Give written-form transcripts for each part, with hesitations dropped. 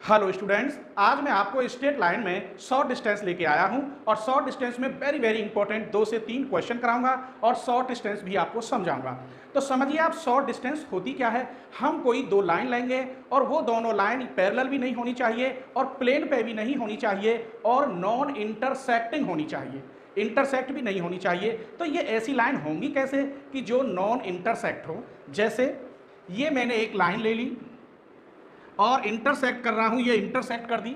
Hello students, आज मैं आपको स्ट्रेट लाइन में शॉर्ट डिस्टेंस लेके आया हूं और शॉर्ट डिस्टेंस में वेरी इंपॉर्टेंट 2 से 3 क्वेश्चन कराऊंगा और शॉर्ट डिस्टेंस भी आपको समझाऊंगा। तो समझिए आप शॉर्ट डिस्टेंस होती क्या है। हम कोई दो लाइन लेंगे और वो दोनों लाइन पैरेलल भी नहीं होनी चाहिए और प्लेन पे भी नहीं होनी चाहिए और नॉन इंटरसेक्टिंग होनी चाहिए, इंटरसेक्ट भी नहीं होनी चाहिए। तो ये ऐसी लाइन होंगी कैसे कि जो नॉन इंटरसेक्ट हो। जैसे ये मैंने एक लाइन ले ली और इंटरसेक्ट कर रहा हूं, ये इंटरसेक्ट कर दी,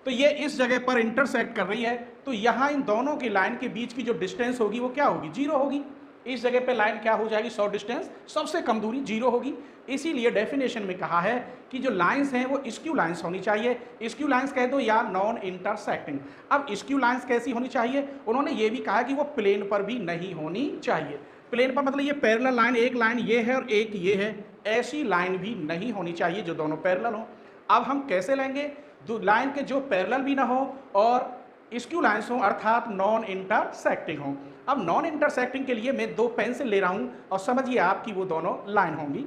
तो ये इस जगह पर इंटरसेक्ट कर रही है, तो यहां इन दोनों की लाइन के बीच की जो डिस्टेंस होगी वो क्या होगी, जीरो होगी। इस जगह पे लाइन क्या हो जाएगी, शॉर्ट डिस्टेंस, सबसे कम दूरी जीरो होगी। इसीलिए डेफिनेशन में कहा है कि जो लाइंस हैं वो स्क्यू लाइंस होनी चाहिए। स्क्यू लाइंस कह दो या नॉन इंटरसेक्टिंग। अब स्क्यू लाइंस कैसी होनी चाहिए, उन्होंने ये भी कहा कि वो प्लेन पर भी नहीं होनी चाहिए। प्लेन पर मतलब ये पैरेलल लाइन, एक लाइन ये है और एक ये है, ऐसी लाइन भी नहीं होनी चाहिए जो दोनों पैरेलल हो। अब हम कैसे लेंगे, दो लाइन के जो पैरेलल भी ना हो और स्क्यू लाइंस हो, अर्थात नॉन इंटरसेक्टिंग हो। अब नॉन इंटरसेक्टिंग के लिए मैं दो पेंसिल ले रहा हूं और समझिए आपकी वो दोनों लाइन होंगी।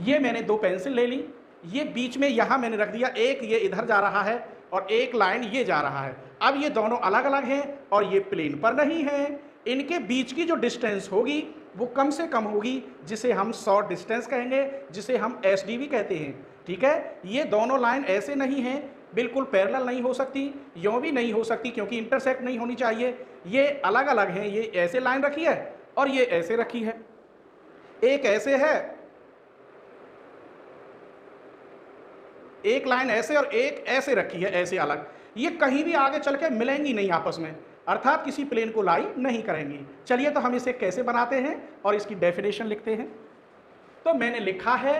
ये मैंने दो पेंसिल ले ली, ये बीच में यहां मैंने रख दिया, एक ये इधर जा रहा है और एक लाइन ये जा रहा है। अब ये दोनों अलग अलग हैं और ये प्लेन पर नहीं है। इनके बीच की जो डिस्टेंस होगी वो कम से कम होगी, जिसे हम शॉर्ट डिस्टेंस कहेंगे, जिसे हम एसडी भी कहते हैं। ठीक है, ये दोनों लाइन ऐसे नहीं हैं, बिल्कुल पैरेलल नहीं हो सकती, यूं भी नहीं हो सकती क्योंकि इंटरसेक्ट नहीं होनी चाहिए। ये अलग अलग हैं, ये ऐसे लाइन रखी है और ये ऐसे रखी है, एक ऐसे है, एक लाइन ऐसे और एक ऐसे रखी है, ऐसे अलग। ये कहीं भी आगे चल के मिलेंगी नहीं आपस में, अर्थात किसी प्लेन को लाई नहीं करेंगी। चलिए तो हम इसे कैसे बनाते हैं और इसकी डेफिनेशन लिखते हैं। तो मैंने लिखा है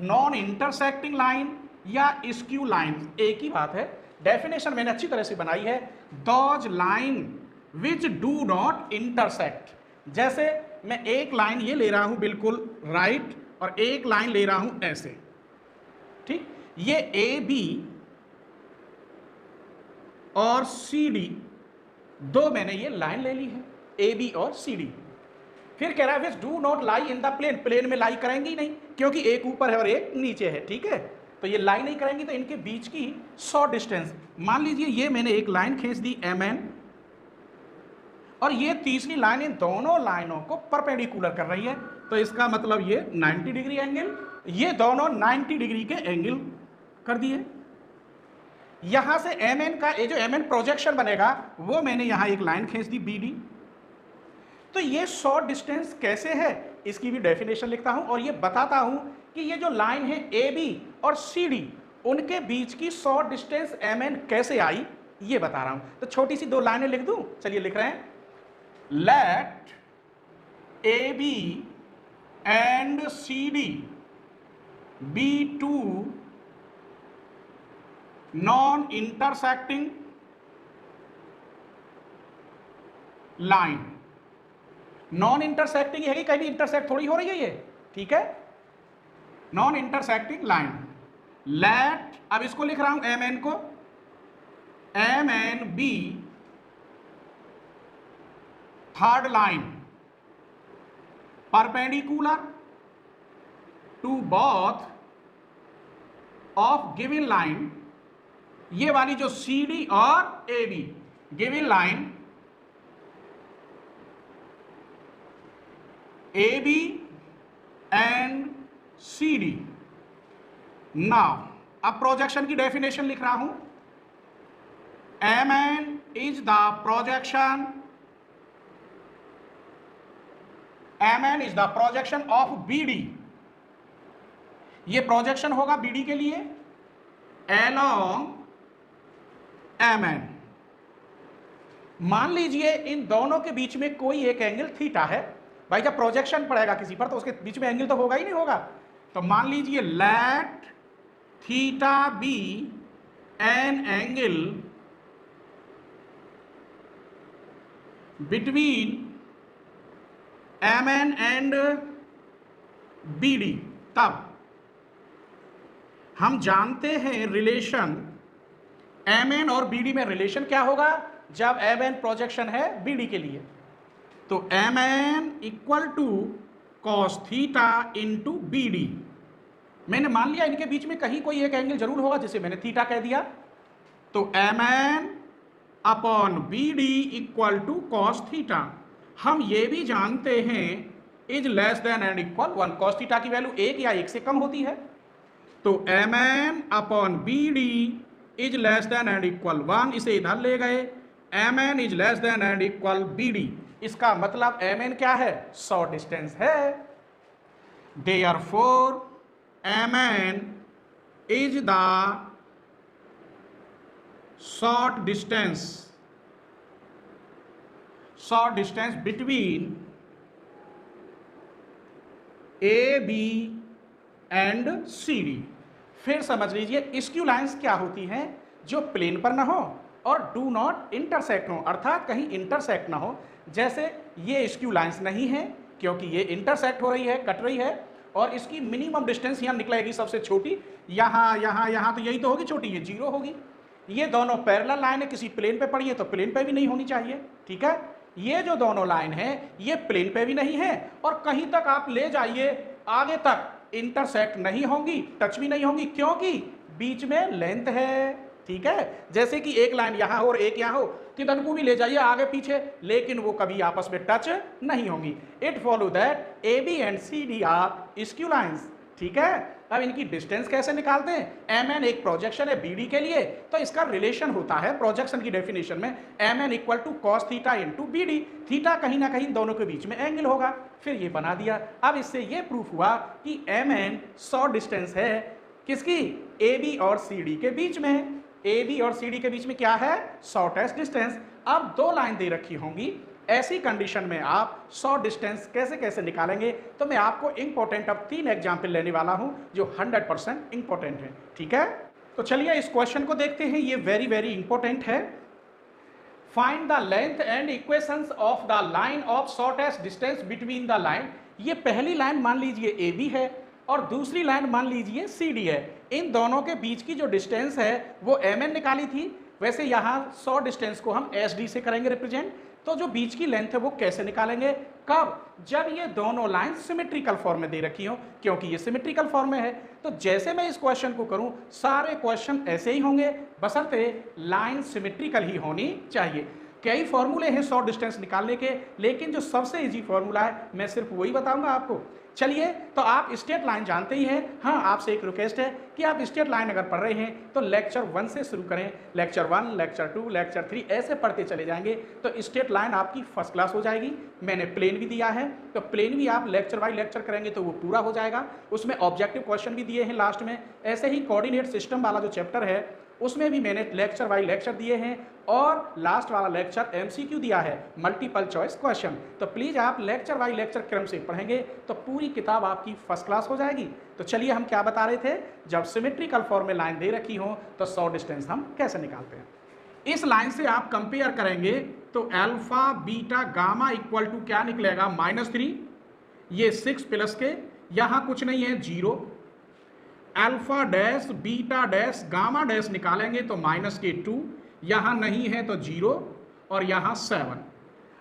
नॉन इंटरसेक्टिंग लाइन या स्क्यू लाइन, एक ही बात है। डेफिनेशन मैंने अच्छी तरह से बनाई है, those line which do not intersect. जैसे मैं एक लाइन ये ले रहा हूं बिल्कुल राइट और एक लाइन ले रहा हूं ऐसे, ठीक। ये ए बी और सी डी, दो मैंने ये लाइन ले ली है, ए बी और सी डी। फिर कह रहा है which do not lie in the plane, plane में लाई करेंगी ही नहीं क्योंकि एक ऊपर है और एक नीचे है, ठीक है। तो ये लाई नहीं करेंगी, तो इनके बीच की शॉर्ट डिस्टेंस, मान लीजिए ये मैंने एक लाइन खींच दी एम एन और ये तीसरी लाइन इन दोनों लाइनों को परपेंडिकुलर कर रही है, तो इसका मतलब ये 90 डिग्री एंगल, ये दोनों 90 डिग्री के एंगल कर दिए। यहां से एम एन का ये जो एम एन प्रोजेक्शन बनेगा वो मैंने यहां एक लाइन खींच दी बी डी। तो ये शॉर्ट डिस्टेंस कैसे है इसकी भी डेफिनेशन लिखता हूं और ये बताता हूं कि ये जो लाइन है ए बी और सी डी, उनके बीच की शॉर्ट डिस्टेंस एम एन कैसे आई ये बता रहा हूं। तो छोटी सी दो लाइनें लिख दूं, चलिए लिख रहे हैं, let A B and C D be two non intersecting line. Non intersecting है कि कहीं भी इंटरसेक्ट थोड़ी हो रही है ये, ठीक है, नॉन इंटरसेक्टिंग लाइन। लेट, अब इसको लिख रहा हूं एम एन को, M N be third line perpendicular to both of given line. ये वाली जो सी डी और A B, given line A B and C D. Now अब प्रोजेक्शन की डेफिनेशन लिख रहा हूं, M N is the projection, M N is the projection of B D. ये प्रोजेक्शन होगा बी डी के लिए along एम एन। मान लीजिए इन दोनों के बीच में कोई एक एंगल थीटा है, भाई जब प्रोजेक्शन पड़ेगा किसी पर तो उसके बीच में एंगल तो होगा ही नहीं होगा। तो मान लीजिए let theta be an angle between M N and B D. तब हम जानते हैं रिलेशन एम एन और बी डी में रिलेशन क्या होगा, जब एम एन प्रोजेक्शन है बी डी के लिए, तो M N equal to cos theta into B D. मैंने मान लिया इनके बीच में कहीं कोई एक एंगल जरूर होगा जिसे मैंने थीटा कह दिया, तो mn upon B D equal to cos theta. हम ये भी जानते हैं is less than and equal 1, cos theta की वैल्यू 1 या 1 से कम होती है, तो mn upon B D is less than and equal 1, इसे इधर ले गए, mn is less than and equal B D, इसका मतलब mn क्या है, शॉर्ट डिस्टेंस है। Therefore mn is the short distance between AB and CD। फिर समझ लीजिए स्क्यू लाइंस क्या होती हैं, जो प्लेन पर ना हो और डू नॉट इंटरसेक्ट हो, अर्थात कहीं इंटरसेक्ट ना हो। जैसे ये स्क्यू लाइंस नहीं है क्योंकि ये इंटरसेक्ट हो रही है, कट रही है, और इसकी मिनिमम डिस्टेंस यहाँ निकलेगी सबसे छोटी, यहाँ तो यही तो होगी छोटी, ये 0 होगी। ये दोनों पैरेलल लाइन है, किसी प्लेन पे पड़ी है तो प्लेन पे भी नहीं होनी चाहिए, ठीक है। ये जो दोनों लाइन है ये प्लेन पे भी नहीं है, और कहीं तक आप ले जाइए आगे तक इंटरसेक्ट नहीं होंगी, टच भी नहीं होंगी, क्योंकि बीच में लेंथ है, ठीक है। जैसे कि एक लाइन यहाँ हो और एक यहाँ हो, किधर को भी ले जाइए आगे पीछे, लेकिन वो कभी आपस में टच नहीं होंगी। It follow that A B and C D are skew lines, ठीक है। अब इनकी डिस्टेंस कैसे निकालते हैं, mn एक प्रोजेक्शन है bd के लिए, तो इसका रिलेशन होता है प्रोजेक्शन की डेफिनेशन में mn equal to cos theta into B D, theta कहीं ना कहीं दोनों के बीच में एंगल होगा, फिर ये बना दिया। अब इससे ये प्रूफ हुआ कि mn शॉर्ट डिस्टेंस है किसकी, ab और cd के बीच में। ab और cd के बीच में क्या है, शॉर्टेस्ट डिस्टेंस। अब दो लाइन दे रखी होंगी, ऐसी कंडीशन में आप शॉर्ट डिस्टेंस कैसे कैसे निकालेंगे, तो मैं आपको इंपॉर्टेंट अब 3 एग्जाम्पल लेने वाला हूं जो 100% इंपॉर्टेंट है, ठीक है। तो चलिए इस क्वेश्चन को देखते हैं, ये वेरी वेरी इंपॉर्टेंट है। Find the length and equations of the line of shortest distance between the line. ये पहली लाइन मान लीजिए ए बी है और दूसरी लाइन मान लीजिए सी डी है। इन दोनों के बीच की जो डिस्टेंस है वो mn निकाली थी, वैसे यहाँ शॉर्ट डिस्टेंस को हम एस डी से करेंगे रिप्रेजेंट। तो जो बीच की लेंथ है वो कैसे निकालेंगे, कब, जब ये दोनों लाइन सिमेट्रिकल फॉर्म में दे रखी हो, क्योंकि ये सिमेट्रिकल फॉर्म में है। तो जैसे मैं इस क्वेश्चन को करूं, सारे क्वेश्चन ऐसे ही होंगे, बशर्ते लाइन सिमेट्रिकल ही होनी चाहिए। कई फॉर्मूले हैं शॉर्ट डिस्टेंस निकालने के, लेकिन जो सबसे इजी फॉर्मूला है मैं सिर्फ वही बताऊंगा आपको। चलिए, तो आप स्ट्रेट लाइन जानते ही हैं। हाँ, आपसे एक रिक्वेस्ट है कि आप स्ट्रेट लाइन अगर पढ़ रहे हैं तो लेक्चर 1 से शुरू करें, लेक्चर 1, लेक्चर 2, लेक्चर 3 ऐसे पढ़ते चले जाएंगे तो स्ट्रेट लाइन आपकी फर्स्ट क्लास हो जाएगी। मैंने प्लेन भी दिया है, तो प्लेन भी आप लेक्चर बाई लेक्चर करेंगे तो वो पूरा हो जाएगा। उसमें ऑब्जेक्टिव क्वेश्चन भी दिए हैं लास्ट में। ऐसे ही कोऑर्डिनेट सिस्टम वाला जो चैप्टर है उसमें भी मैंने लेक्चर बाई लेक्चर दिए हैं, और लास्ट वाला लेक्चर एमसीक्यू दिया है, मल्टीपल चॉइस क्वेश्चन। तो प्लीज़ आप लेक्चर बाई लेक्चर क्रम से पढ़ेंगे तो पूरी किताब आपकी फर्स्ट क्लास हो जाएगी। तो चलिए, हम क्या बता रहे थे, जब सिमेट्रिकल फॉर्म में लाइन दे रखी हो तो शॉर्ट डिस्टेंस हम कैसे निकालते हैं। इस लाइन से आप कंपेयर करेंगे तो alpha beta gamma equal to क्या निकलेगा, -3, ये 6 प्लस के, यहाँ कुछ नहीं है 0, alpha dash beta dash gamma dash निकालेंगे तो -2, यहाँ नहीं है तो 0, और यहाँ 7।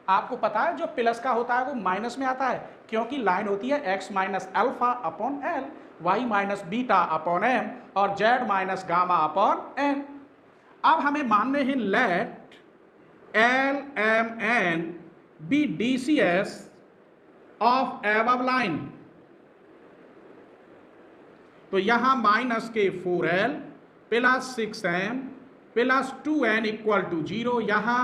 आपको पता है जो प्लस का होता है वो माइनस में आता है, क्योंकि लाइन होती है x minus alpha upon L, y minus beta upon M, और z minus gamma upon N. अब हमें मानने हैं let L M N be D C S of above line. तो यहाँ -4l plus 6m plus 2n equal to 0, यहाँ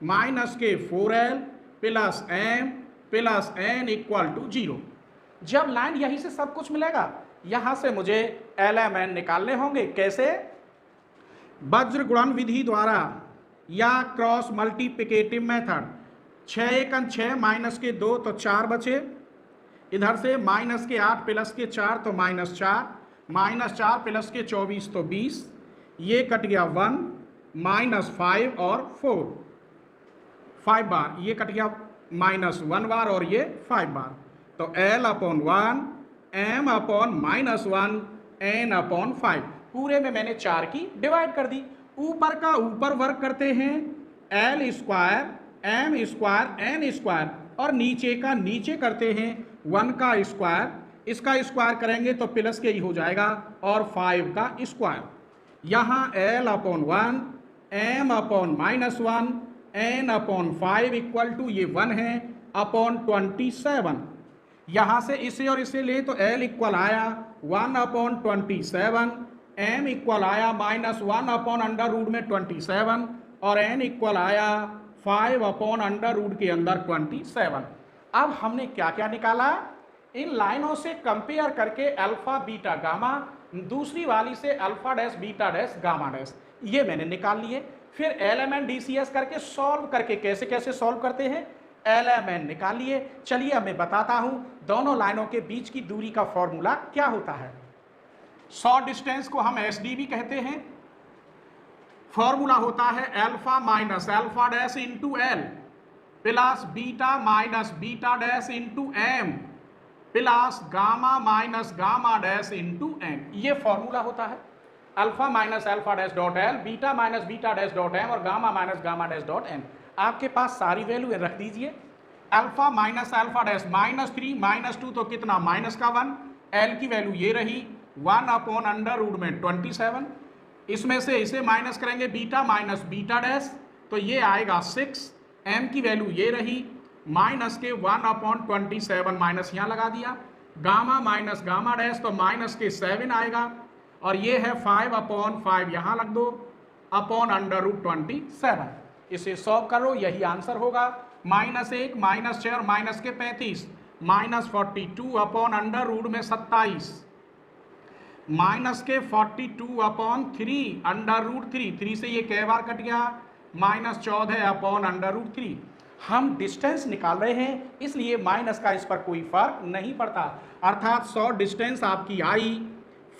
-4l plus m plus n equal to 0। जब line यहीं से सब कुछ मिलेगा, यहाँ से मुझे LMN निकालने होंगे। कैसे, वज्र गुणन विधि द्वारा या क्रॉस मल्टीप्लिकेटिव मेथड। 6 एकन 6 -2 तो 4 बचे, इधर से -8 प्लस 4 तो -4, -4 प्लस 24 तो 20, ये कट गया 1, -5 और 4, 5 बार, ये कट गया -1 बार और ये 5 बार। तो L upon 1 M upon -1 N upon 5, पूरे में मैंने 4 की डिवाइड कर दी। ऊपर का ऊपर वर्क करते हैं, L square M square N square, और नीचे का नीचे करते हैं 1 का स्क्वायर इसका स्क्वायर करेंगे तो प्लस के ही हो जाएगा और 5 का स्क्वायर, यहाँ L/1 m/-1 n/5 equal to ये 1 है अपॉन 27। यहाँ से इसे और इसे ले तो L इक्वल आया 1/27, m इक्वल आया -1/√में 27 और n इक्वल आया 5/√के अंदर 27। अब हमने क्या क्या निकाला, इन लाइनों से कंपेयर करके अल्फा बीटा गामा, दूसरी वाली से alpha dash beta dash gamma dash, ये मैंने निकाल लिए। फिर LMN DCS करके सॉल्व करके कैसे कैसे सॉल्व करते हैं, LMN निकाल लिए। चलिए अब मैं बताता हूं दोनों लाइनों के बीच की दूरी का फॉर्मूला क्या होता है। शॉर्ट डिस्टेंस को हम SD भी कहते हैं। फॉर्मूला होता है alpha minus alpha dash into L plus beta minus beta dash into M plus gamma minus gamma dash into M। ये फॉर्मूला होता है alpha minus alpha dash dot L, beta minus beta dash dot M और gamma minus gamma dash dot M। आपके पास सारी value रख दीजिए। Alpha minus alpha dash -3 -2 तो कितना -1, L की वैल्यू ये रही 1/√में 27। इसमें से इसे माइनस करेंगे बीटा माइनस बीटा डैश तो ये आएगा 6, M की वैल्यू ये रही माइनस के 1/27 माइनस यहाँ लगा दिया, गामा माइनस गामा डैश तो माइनस के 7 आएगा और ये है 5/5 यहाँ लग दो अपॉन √27। इसे सॉल्व करो, यही आंसर होगा -1 -6 और माइनस के 35 -42/√में 27 माइनस के 42/3 √3, 3 से ये कई बार कट गया -14/√3। हम डिस्टेंस निकाल रहे हैं इसलिए माइनस का इस पर कोई फर्क नहीं पड़ता, अर्थात शॉर्ट डिस्टेंस आपकी आई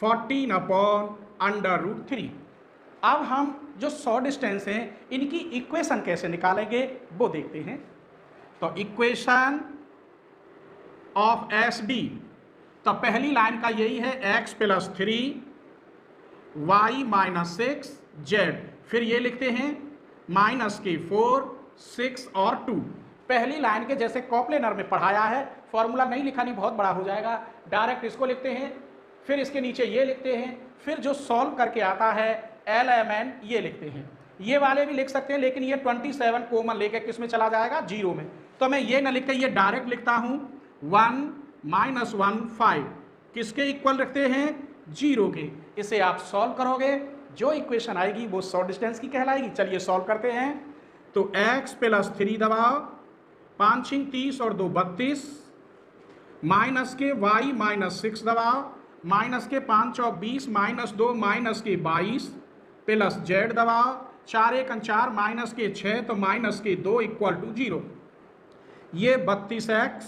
14/√3। अब हम जो शॉर्ट डिस्टेंस हैं इनकी इक्वेशन कैसे निकालेंगे वो देखते हैं। तो इक्वेशन ऑफ SD, तो पहली लाइन का यही है x + 3 y - 6 z, फिर ये लिखते हैं -4 6 और 2। पहली लाइन के जैसे कॉप्लेनर में पढ़ाया है, फॉर्मूला नहीं लिखा, नहीं बहुत बड़ा हो जाएगा, डायरेक्ट इसको लिखते हैं, फिर इसके नीचे ये लिखते हैं, फिर जो सॉल्व करके आता है LMN ये लिखते हैं। ये वाले भी लिख सकते हैं लेकिन ये 27 कॉमन लेके किस में चला जाएगा, 0 में, तो मैं ये ना लिख के ये डायरेक्ट लिखता हूँ 1 - 1 5 किसके इक्वल रखते हैं, 0 के। इसे आप सॉल्व करोगे, जो इक्वेशन आएगी वो शॉर्ट डिस्टेंस की कहलाएगी। चलिए सॉल्व करते हैं। तो x + 3 दबाओ, 5 × 30 और 2 32, माइनस के y - 6 दबाओ, माइनस के 5 × 20 -2 माइनस के 22 प्लस z दबाओ, 4 × 1 = 4 माइनस के 6 तो माइनस के 2 = 0। ये 32x,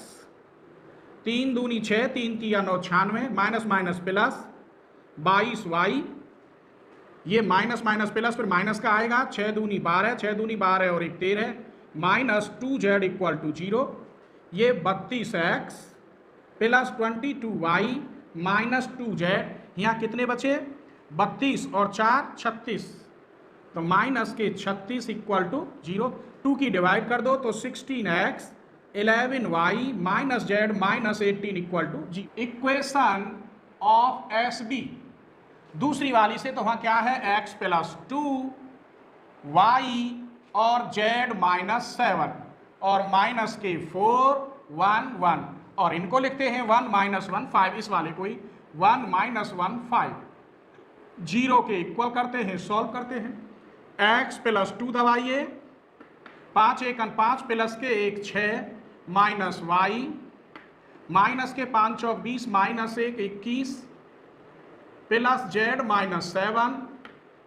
3 दूनी 6, 3 × 9 96, माइनस माइनस प्लस 22y, ये माइनस माइनस प्लस फिर माइनस का आएगा, 6 दूनी 12, 6 दूनी 12 और 1 13, -2z = 0। ये 32x plus 22y minus 2z, यहाँ कितने बचे 32 और 4 36, तो माइनस के 36 = 0। 2 की डिवाइड कर दो तो 16x 11y minus z minus 18 = 0। Equation of SD, दूसरी वाली से तो वहाँ क्या है x + 2 y और z -7 और माइनस के 4 1 1 और इनको लिखते हैं 1 - 1 5, इस वाले को ही 1 - 1 5, 0 के इक्वल करते हैं, सॉल्व करते हैं। x + 2 दबाइए, 5 × 1 = 5 प्लस के 1 6 माइनस y माइनस के 5 × 20 माइनस 1 21 प्लस z -7,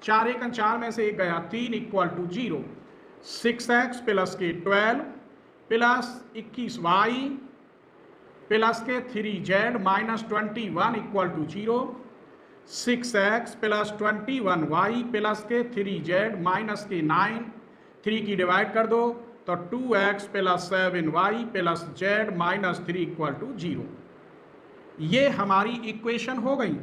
4 × 1 = 4 में से 1 गया 3 = 0। 6x प्लस के 12 प्लस 21y प्लस के 3z -21 = 0। 6x plus 21y plus के 3z माइनस के 9, 3 की डिवाइड कर दो तो 2x plus 7y plus z -3 = 0। ये हमारी इक्वेशन हो गई।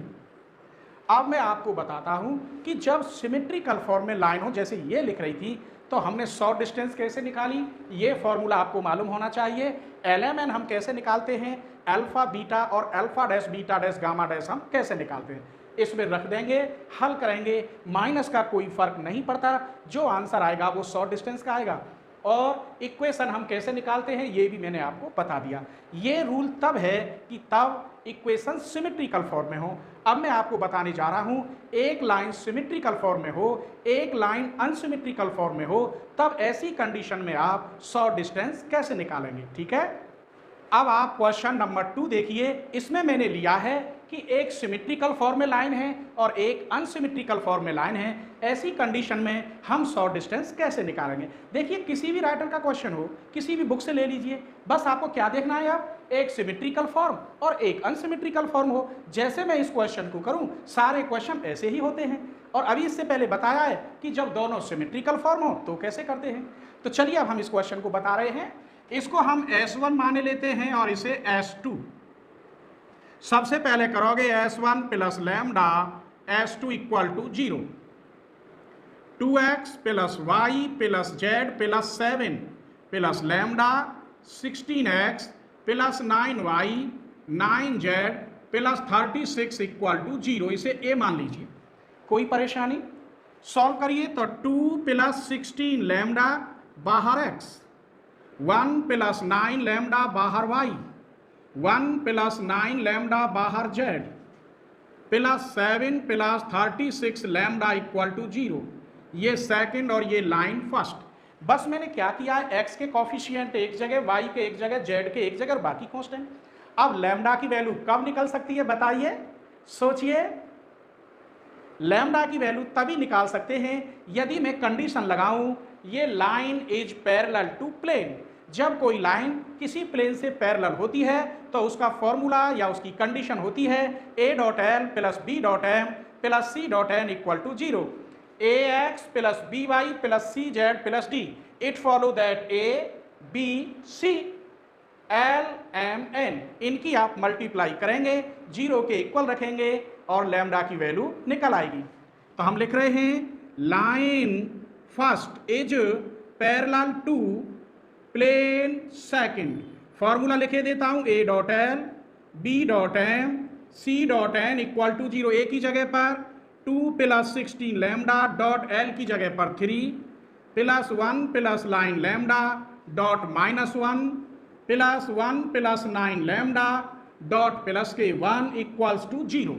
अब मैं आपको बताता हूं कि जब सिमेट्रिकल फॉर्म में लाइन हो, जैसे ये लिख रही थी, तो हमने शॉर्ट डिस्टेंस कैसे निकाली, ये फॉर्मूला आपको मालूम होना चाहिए। LMN हम कैसे निकालते हैं, अल्फा बीटा और alpha dash beta dash gamma dash हम कैसे निकालते हैं, इसमें रख देंगे, हल करेंगे, माइनस का कोई फर्क नहीं पड़ता, जो आंसर आएगा वो शॉर्ट डिस्टेंस का आएगा। और इक्वेशन हम कैसे निकालते हैं ये भी मैंने आपको बता दिया। ये रूल तब है कि तब इक्वेशन सिमेट्रिकल फॉर्म में हो। अब मैं आपको बताने जा रहा हूं, एक लाइन सिमेट्रिकल फॉर्म में हो, एक लाइन अनसिमेट्रिकल फॉर्म में हो, तब ऐसी कंडीशन में आप शॉर्ट डिस्टेंस कैसे निकालेंगे। ठीक है, अब आप क्वेश्चन नंबर 2 देखिए। इसमें मैंने लिया है कि एक सिमेट्रिकल फॉर्म में लाइन है और एक अनसिमेट्रिकल फॉर्म में लाइन है, ऐसी कंडीशन में हम शॉर्ट डिस्टेंस कैसे निकालेंगे। देखिए, किसी भी राइटर का क्वेश्चन हो, किसी भी बुक से ले लीजिए, बस आपको क्या देखना है, आप एक सिमेट्रिकल फॉर्म और एक अनसिमेट्रिकल फॉर्म हो। जैसे मैं इस क्वेश्चन को करूं, सारे क्वेश्चन ऐसे ही होते हैं, और अभी इससे पहले बताया है कि जब दोनों सिमेट्रिकल फॉर्म हो तो कैसे करते हैं। तो चलिए अब हम इस क्वेश्चन को बता रहे हैं। इसको हम S1 मान लेते हैं और इसे S2। सबसे पहले करोगे S1 plus lambda S2 equal to 0, 2x plus Y plus Z plus 7 plus lambda 16x plus 9y 9z plus 36 equal to 0, इसे A मान लीजिए। कोई परेशानी, सॉल्व करिए तो 2 प्लस 16 लैम्डा बाहर x, 1 प्लस 9 लैम्डा बाहर y, 1 प्लस 9 लैम्डा बाहर z plus 7 plus 36 lambda equal to 0। ये सेकंड और ये लाइन फर्स्ट। बस मैंने क्या किया है, x के कॉफिशिएंट एक जगह, y के एक जगह, z के एक जगह, बाकी कांस्टेंट। अब लैम्डा की वैल्यू कब निकल सकती है बताइए, सोचिए। लैम्डा की वैल्यू तभी निकाल सकते हैं यदि मैं कंडीशन लगाऊं, ये line is parallel to plane. जब कोई लाइन किसी प्लेन से पैरेलल होती है तो उसका फॉर्मूला या उसकी कंडीशन होती है a dot L plus B dot M plus C dot N equal to 0, ax plus B Y plus C Z plus D. It follow that a b c l m n, इनकी आप multiply करेंगे, 0 के equal रखेंगे और lambda की value निकल आएगी। तो हम लिख रहे हैं line first is parallel to plane second. Formula लिखे देता हूं, a dot L B dot M C dot N equal to 0, a की जगह पर 2 प्लस 16 लैम्डा डॉट एल की जगह पर 3 plus 1 plus 9 lambda dot minus 1 plus 1 plus 9 lambda dot plus के 1 इक्वल्स टू 0।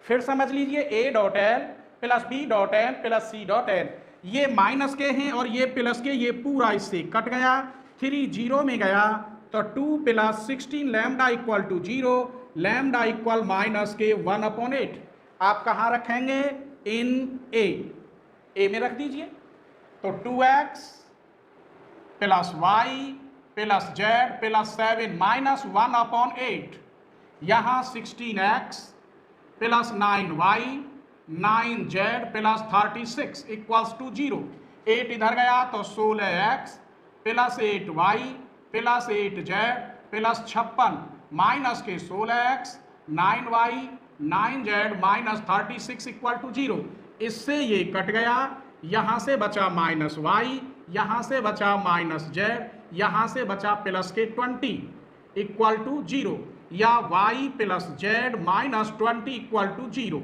फिर समझ लीजिए, a dot L plus B dot M plus C dot N, ये माइनस के हैं और ये प्लस के, ये पूरा इससे कट गया, 3 0 में गया, तो 2 plus 16 lambda equal to 0, lambda equal minus के 1/8। आप कहाँ रखेंगे, इन a में रख दीजिए। तो 2x plus Y plus Z plus 7 minus 1/8, यहाँ 16x plus 9y 9z plus 36 equals to 0। 8 इधर गया तो 16x plus 8y plus 8z plus 56 minus के 16x 9y 9z minus 36 equal to 0। इससे ये कट गया, यहाँ से बचा माइनस y, यहाँ से बचा माइनस z, यहाँ से बचा प्लस के 20 इक्वल टू 0, या y plus z minus 20 equal to 0।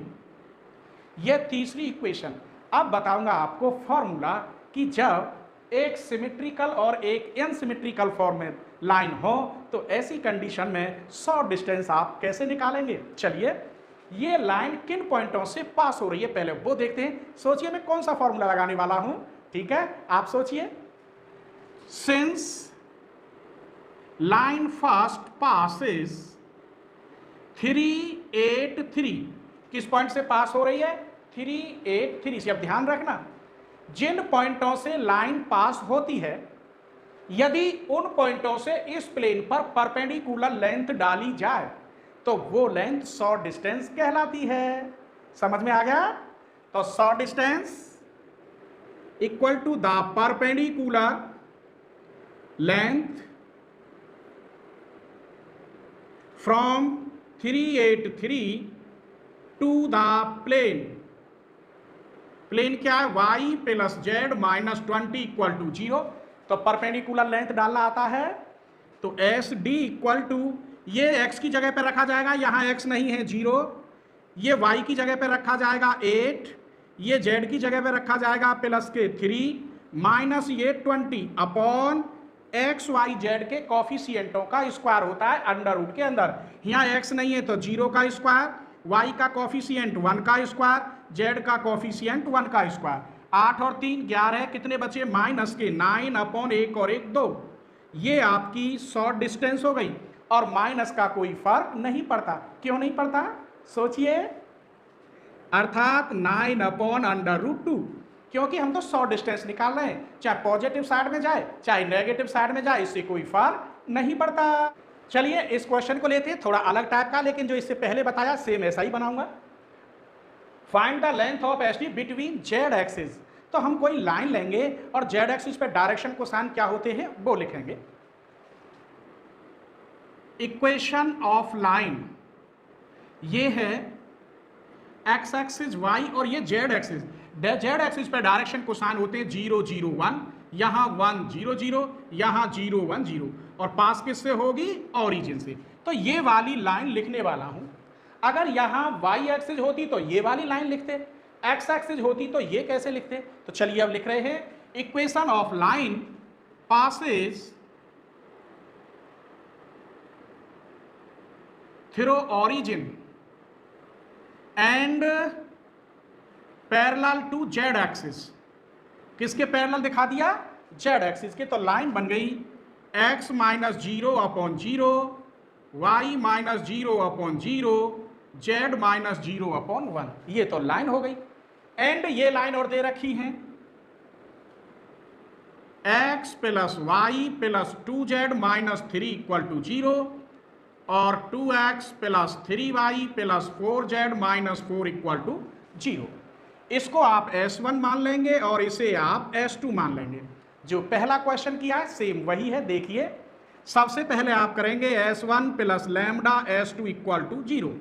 यह तीसरी इक्वेशन। अब बताऊंगा आपको फॉर्मूला कि जब एक सिमेट्रिकल और एक अनसिमेट्रिकल फॉर्म में लाइन हो तो ऐसी कंडीशन में शॉर्ट डिस्टेंस आप कैसे निकालेंगे। चलिए, ये लाइन किन पॉइंटों से पास हो रही है पहले वो देखते हैं। सोचिए मैं कौन सा फॉर्मूला लगाने वाला हूं, ठीक है, आप सोचिए। सिंस लाइन फर्स्ट पासेस 3 8 3, किस पॉइंट से पास हो रही है, 3 8 3 से। अब ध्यान रखना, जिन पॉइंटों से लाइन पास होती है, यदि उन पॉइंटों से इस प्लेन पर परपेंडिकुलर लेंथ डाली जाए तो वो लेंथ शॉर्ट डिस्टेंस कहलाती है। समझ में आ गया। तो short distance equal to the perpendicular length from 3 8 3 to the plane, plane क्या है y plus Z minus 20 equal to 0। तो परपेंडिकुलर लेंथ डालना आता है, तो एस डी इक्वल टू, ये x की जगह पे रखा जाएगा, यहाँ x नहीं है 0, ये y की जगह पे रखा जाएगा 8, ये z की जगह पे रखा जाएगा प्लस के 3 माइनस ये 20 अपॉन एक्स वाई जेड के कॉफिशिएंटों का स्क्वायर होता है अंडर रूट के अंदर। यहाँ x नहीं है तो 0 का स्क्वायर, y का कॉफिशिएंट 1 का स्क्वायर, z का कॉफिशिएंट 1 का स्क्वायर। 8 और 3 11, कितने बचे माइनस के 9 अपॉन 1 और 1 2। ये आपकी शॉर्ट डिस्टेंस हो गई और माइनस का कोई फर्क नहीं पड़ता। क्यों नहीं पड़ता सोचिए, अर्थात 9 अपॉन अंडर रूट 2, क्योंकि हम तो शॉर्ट डिस्टेंस निकाल रहे हैं, चाहे पॉजिटिव साइड में जाए चाहे नेगेटिव साइड में जाए, इससे कोई फर्क नहीं पड़ता। चलिए इस क्वेश्चन को लेते हैं, थोड़ा अलग टाइप का, लेकिन जो इससे पहले बताया सेम ऐसा ही बनाऊंगा। Find the length of S T between Z axis. तो हम कोई लाइन लेंगे और जेड एक्सिस पे डायरेक्शन कोसाइन क्या होते हैं वो लिखेंगे। इक्वेशन ऑफ लाइन ये है एक्स एक्सिस वाई और ये जेड एक्सिस। जेड एक्सिस पे डायरेक्शन कोसाइन होते हैं 0 0 1, यहाँ 1 0 0, यहाँ 0 1 0, और पास किससे होगी ओरिजिन से। तो ये वाली लाइन लिखने वाला हूं। अगर यहाँ वाई एक्सिस होती तो ये वाली लाइन लिखते, एक्स एक्सिस होती तो ये कैसे लिखते। तो चलिए अब लिख रहे हैं, equation of line passes through origin and parallel to Z axis. किसके पैरेलल दिखा दिया, जेड एक्सिस के। तो लाइन बन गई x minus 0 upon 0, y minus 0 upon 0, z minus 0 upon 1। ये तो लाइन हो गई। एंड ये लाइन और दे रखी हैं x plus Y plus 2z minus 3 equal to 0 और 2x plus 3y plus 4z minus 4 equal to 0। इसको आप S1 मान लेंगे और इसे आप S2 मान लेंगे। जो पहला क्वेश्चन किया है सेम वही है। देखिए सबसे पहले आप करेंगे S1 plus lambda S2 equal to 0।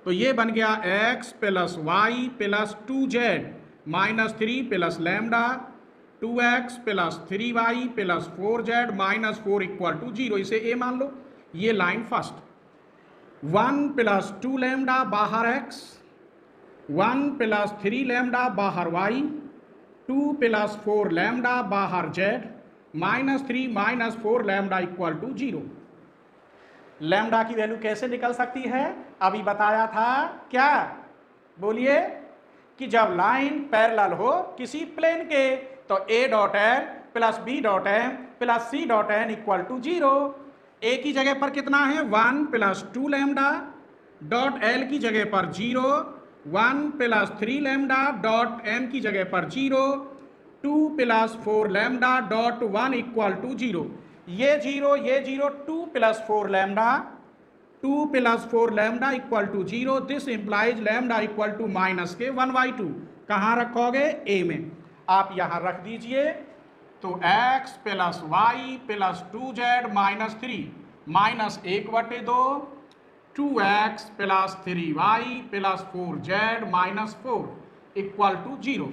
तो ये बन गया x plus Y plus 2z minus 3 plus lambda 2x plus 3y plus 4z minus 4 equal to 0। इसे a मान लो। ये लाइन फर्स्ट 1 प्लस 2 लैम्डा बाहर x, 1 प्लस 3 लैम्डा बाहर y, 2 प्लस 4 लैम्डा बाहर z minus 3 minus 4 lambda equal to 0। Lambda की value कैसे निकल सकती है, अभी बताया था क्या, बोलिए, कि जब लाइन पैरेलल हो किसी प्लेन के तो a dot N plus b dot M plus c dot N equal to 0। a की जगह पर कितना है 1 प्लस 2 लैम्डा डॉट l की जगह पर 0, 1 प्लस 3 लैम्डा डॉट m की जगह पर 0, 2 plus 4 lambda dot 1 equal to 0। ये 0 2 plus 4 lambda, 2 plus 4 lambda equal to 0। This implies lambda equal to minus के 1/2। कहाँ रखोगे a में, आप यहाँ रख दीजिए। तो x plus Y plus 2z minus 3 minus 1/2, 2x plus 3y plus 4z minus 4 equal to 0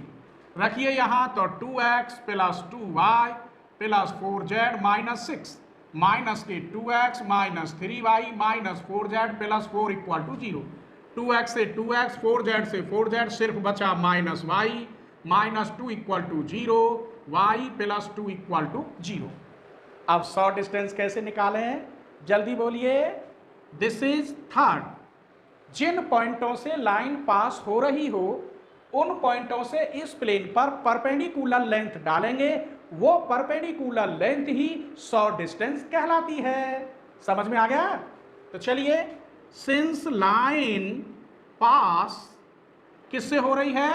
रखिए यहाँ। तो 2x plus 2y plus 4z minus 6 minus के 2x minus 3y minus 4z plus 4 equal to 0। 2x से 2x, 4z से 4z, सिर्फ बचा minus y minus 2 equal to 0, y plus 2 equal to 0। अब short distance कैसे निकालें, जल्दी बोलिए। This is third. जिन पॉइंटों से लाइन पास हो रही हो उन पॉइंटों से इस प्लेन पर परपेंडिकुलर लेंथ डालेंगे, वो परपेंडिकुलर लेंथ ही शॉर्ट डिस्टेंस कहलाती है। समझ में आ गया। तो चलिए, सिंस लाइन पास किससे हो रही है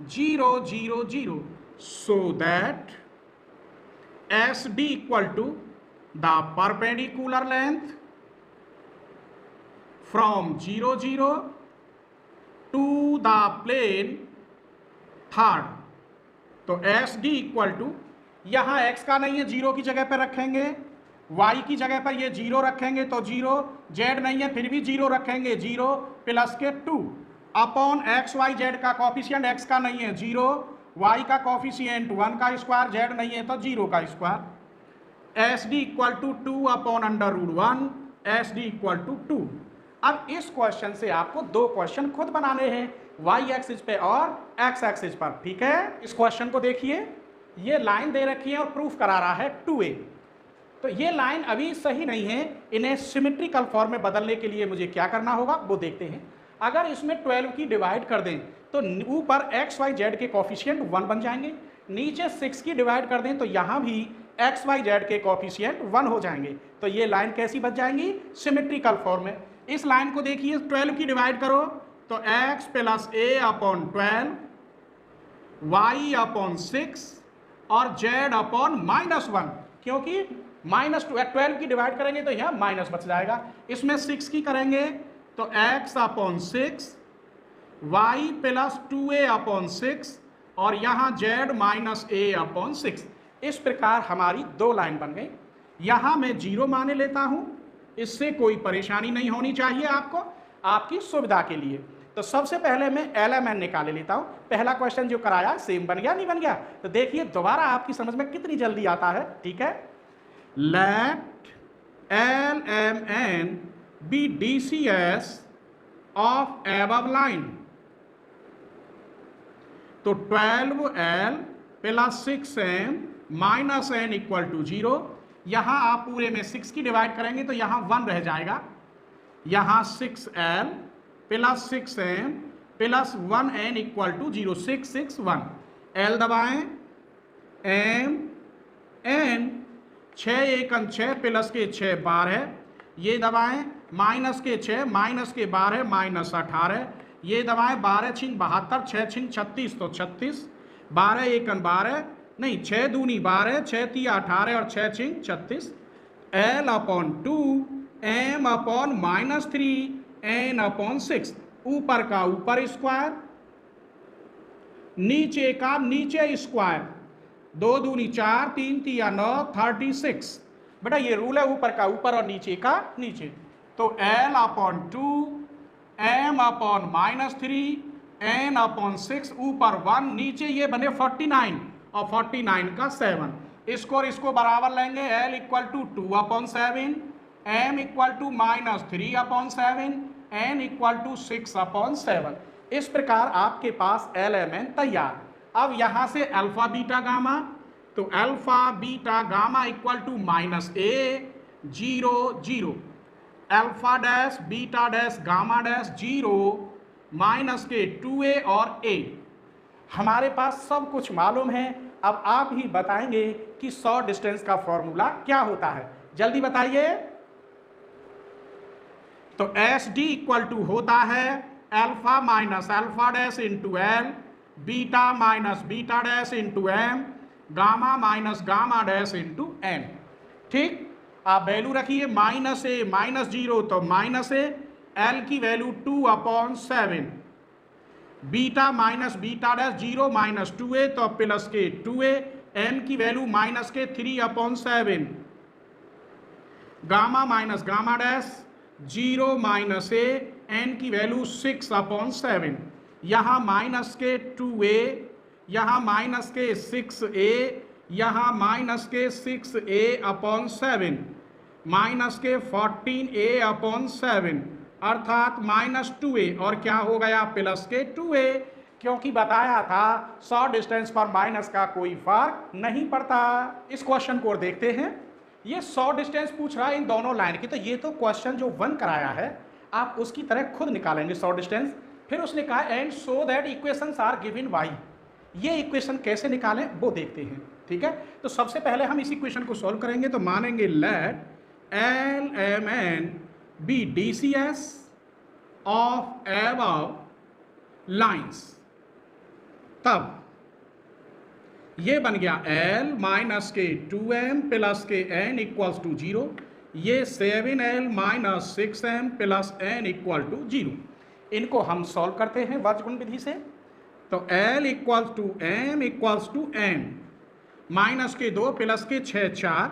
0 0 0, so that SD equal to the perpendicular length from 0 0 to the plane third। तो SD equal to, यहाँ x का नहीं है, 0 की जगह पर रखेंगे, y की जगह पर ये 0 रखेंगे तो 0, z नहीं है फिर भी 0 रखेंगे, 0 प्लस के 2, अपॉन एक्स वाई जेड का कॉफिशिएंट एक्स का नहीं है 0, वाई का कॉफिशिएंट 1 का स्क्वायर, जेड नहीं है तो 0 का square. S D equal to 2 upon under root 1, S D equal to 2। अब इस क्वेश्चन से आपको दो क्वेश्चन खुद बनाने हैं, वाई एक्सिस पे और एक्स एक्सिस पर। ठीक है, इस क्वेश्चन को देखिए, ये लाइन दे रखी है और प्रूफ करा रहा है 2a। तो ये लाइन अभी सही नहीं है, इन्हें सिमेट्रिकल फॉर्म में बदलने के लिए मुझे क्या करना होगा वो देखते हैं। अगर इसमें 12 की डिवाइड कर दें तो ऊपर एक्स वाई जेड के कॉफिशिएंट 1 बन जाएंगे, नीचे 6 की डिवाइड कर दें तो यहाँ भी एक्स वाई जेड के कॉफिशिएंट 1 हो जाएंगे। तो ये लाइन कैसी बच जाएंगी? सिमेट्रिकल फॉर्म में। इस लाइन को देखिए, 12 की डिवाइड करो तो x प्लस ए अपॉन 12, y अपॉन 6 और z अपॉन -1, क्योंकि -12 की डिवाइड करेंगे तो यहाँ माइनस बच जाएगा। इसमें 6 की करेंगे तो x upon 6, y plus 2a upon 6 और यहाँ z माइनस a अपॉन 6। इस प्रकार हमारी दो लाइन बन गई। यहाँ मैं 0 माने लेता हूँ, इससे कोई परेशानी नहीं होनी चाहिए आपको, आपकी सुविधा के लिए। तो सबसे पहले मैं LMN निकाले लेता हूँ। पहला क्वेश्चन जो कराया सेम बन गया नहीं बन गया? तो देखिए दोबारा आपकी समझ में कितनी जल्दी आता है। ठीक है, let LMN be DCS of above line. तो 12L plus 6M minus n equal to 0। यहाँ आप पूरे में 6 की डिवाइड करेंगे तो यहाँ 1 रह जाएगा। यहाँ 6L plus 6M plus 1n equal to 0, 6 6 1। L दबाएं, M N 6 1 6 प्लस के 6 12, ये दबाएं, माइनस के 6 माइनस के 12 माइनस 18, ये दबाएं, 12 छिंग 72, 6 छिंग 36 तो 36, 12 1 12 नहीं 6 दूनी 12, 6 3 18 और 6 छिंग 36। L upon 2 M upon -3 N upon 6, ऊपर का ऊपर स्क्वायर, नीचे का नीचे स्क्वायर, 2 दूनी 4 3 3 9 36। बेटा ये रूल है, ऊपर का ऊपर और नीचे का नीचे। तो L upon 2 M upon -3 N upon 6, ऊपर 1 नीचे ये बने 49 और 49 का 7। इसको और इसको बराबर लेंगे, L equal to 2 upon 7, M equal to -3 upon 7, N equal to 6 upon 7। इस प्रकार आपके पास LMN तैयार। अब यहाँ से अल्फा बीटा गामा, तो alpha beta gamma equal to -a 0 0, alpha dash beta dash gamma dash 0 minus के 2a और a। हमारे पास सब कुछ मालूम है। अब आप ही बताएंगे कि शॉर्ट डिस्टेंस का फॉर्मूला क्या होता है, जल्दी बताइए। तो एस डी इक्वल टू होता है alpha minus alpha dash into L, beta minus beta dash into M, gamma minus gamma dash into N. ठीक, आप वैल्यू रखिए, -a -0 तो -a, एल की value 2 upon 7, beta minus beta dash 0 minus 2a तो plus के 2a, M की value minus के 3 upon 7, gamma minus gamma dash 0 minus a, N की वैल्यू 6 अपॉन 7, यहाँ माइनस के 2a, यहाँ माइनस के 6a, यहाँ माइनस के 6a अपॉन 7, माइनस के 14a अपॉन 7, अर्थात -2a, और क्या हो गया प्लस के 2a, क्योंकि बताया था शॉर्ट डिस्टेंस पर माइनस का कोई फर्क नहीं पड़ता। इस क्वेश्चन को देखते हैं। ये शॉर्ट डिस्टेंस पूछ रहा है इन दोनों लाइन की, तो ये तो क्वेश्चन जो 1 कराया है आप उसकी तरह खुद निकालेंगे शॉर्ट डिस्टेंस। फिर उसने कहा and so that equations are given by, ये इक्वेशन कैसे निकालें वो देखते हैं। ठीक है, तो सबसे पहले हम इस इक्वेशन को सॉल्व करेंगे। तो मानेंगे let LMN be DCS of above lines, तब ये बन गया L माइनस के 2M प्लस के N इक्वल्स टू 0, ये 7L minus 6M plus N equal to 0। इनको हम सॉल्व करते हैं वर्गगुण विधि से। तो L equals to M equals to N, minus के 2 प्लस के 6 4,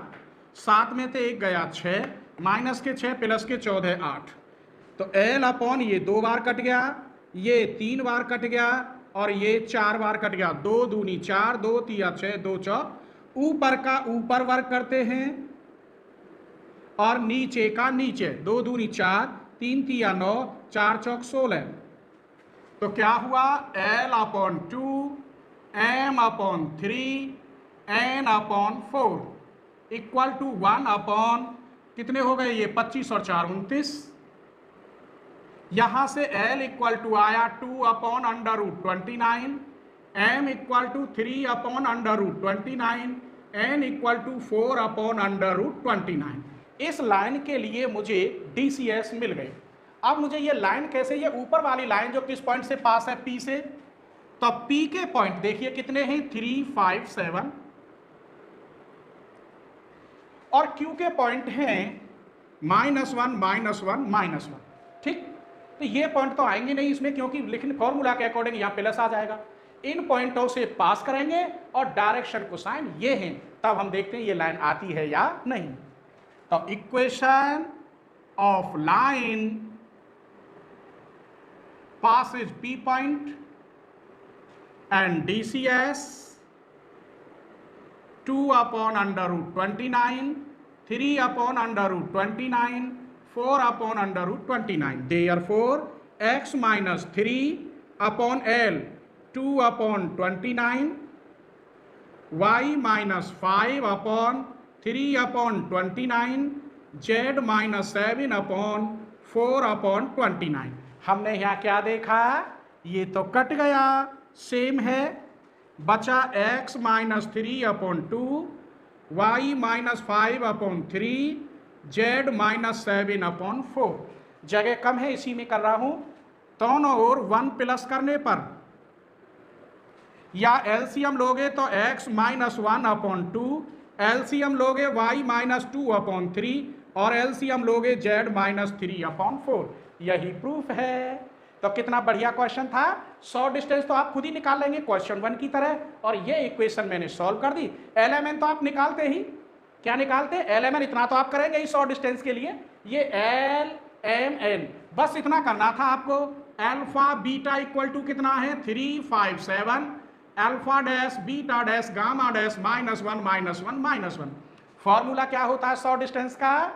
7 में से 1 गया 6, माइनस के 6 प्लस के 14 8। तो L अपॉन ये 2 बार कट गया, ये 3 बार कट गया और ये 4 बार कट गया, 2 दूनी 4, 2 तिया 6, 2 चौक। ऊपर का ऊपर वर्ग करते हैं और नीचे का नीचे, 2 दूनी 4, 3 तिया 9, 4 चौक 16। तो क्या हुआ, L/2 M/3 N/4 equal to 1 कितने हो गए ये 25 और 4 29। यहां से L इक्वल टू आया 2/√29, M equal to 3/√29, N equal to 4/√29। इस लाइन के लिए मुझे DCS मिल गई। अब मुझे ये लाइन कैसे, ये ऊपर वाली लाइन जो किस पॉइंट से पास है, P से, तो P के पॉइंट देखिए कितने हैं 3 5 7 और Q के पॉइंट हैं -1 -1 -1। ठीक, तो ये पॉइंट तो आएंगे नहीं इसमें क्योंकि लेकिन फॉर्मूला के अकॉर्डिंग यहां प्लस आ जाएगा। इन पॉइंटों से पास करेंगे और डायरेक्शन कोसाइन ये हैं, तब हम देखते हैं ये लाइन आती है या नहीं। तो equation of line passes P point and DCS 2/√29, 3/√29, 4/√29। Therefore x minus 3/L 2/29, y minus 5/3/29, z minus 7/4/29। हमने यहाँ क्या देखा, ये तो कट गया, सेम है, बचा x minus 3/2, y minus 5/3, z minus 7/4। जगह कम है इसी में कर रहा हूं, दोनों ओर 1 प्लस करने पर या एलसीएम लोगे तो x माइनस 1/2, एलसीएम लोगे y माइनस 2/3 और एलसीएम लोगे z माइनस 3/4। यही प्रूफ है। तो कितना बढ़िया क्वेश्चन था। शॉर्ट डिस्टेंस तो आप खुद ही निकाल लेंगे क्वेश्चन 1 की तरह, और ये इक्वेशन मैंने सॉल्व कर दी। LMN तो आप निकालते ही, क्या निकालते हैं, LMN इतना तो आप करेंगे ही शॉर्ट डिस्टेंस के लिए, ये LMN बस इतना करना था आपको। अल्फा बीटा इक्वल टू कितना है 3 5 7, alpha dash beta dash gamma dash -1 -1 -1। Formula क्या होता है शॉर्ट डिस्टेंस का,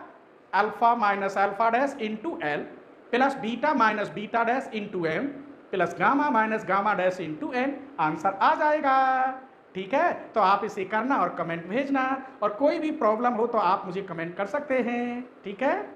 alpha minus alpha dash into L plus beta minus beta dash into M plus gamma minus gamma dash into N. Answer आ जाएगा। ठीक है, तो आप इसे करना और कमेंट भेजना, और कोई भी प्रॉब्लम हो तो आप मुझे कमेंट कर सकते हैं। ठीक है।